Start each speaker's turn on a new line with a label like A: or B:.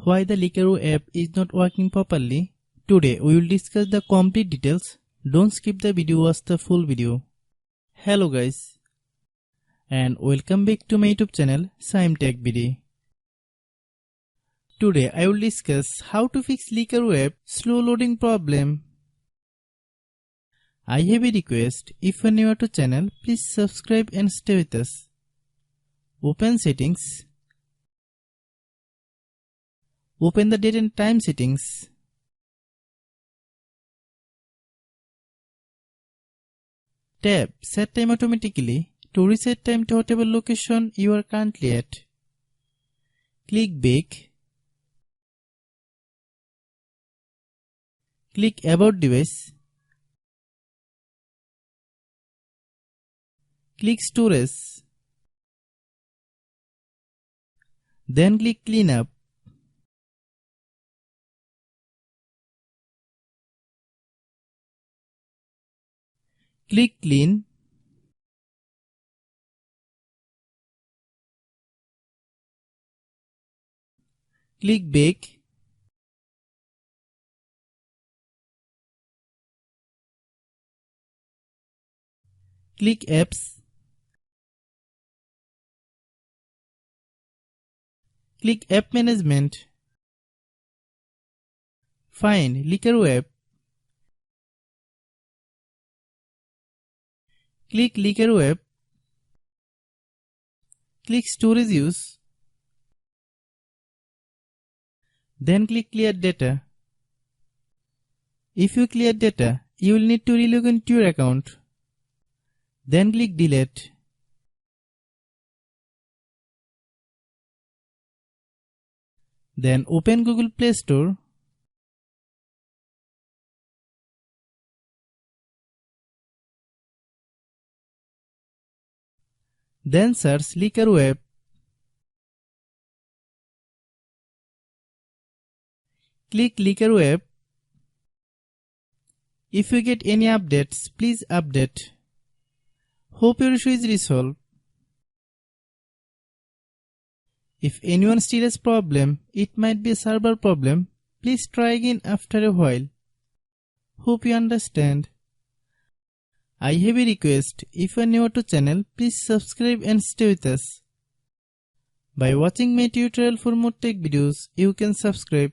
A: Why the Likerro app is not working properly? Today we will discuss the complete details. Don't skip the video, watch the full video. Hello guys, and welcome back to my YouTube channel Shaem Tech BD. Today I will discuss how to fix Likerro app slow loading problem. I have a request. If you are new to channel, please subscribe and stay with us. Open settings. Open the date and time settings. Tap Set Time automatically to reset time to whatever location you are currently at. Click Back. Click About Device. Click Storage. Then click Cleanup. Click Clean. Click Back. Click Apps. Click App Management. Find Likerro app. Click Likerro app. Click Storage Use. Then click Clear Data. If you clear data, you will need to relog into your account. Then click Delete. Then open Google Play Store. Then search Likerro app. Click Likerro app. If you get any updates, please update. Hope your issue is resolved. If anyone still has problem, it might be a server problem. Please try again after a while. Hope you understand. I have a request. If you are new to channel, please subscribe and stay with us. By watching my tutorial for more tech videos, you can subscribe.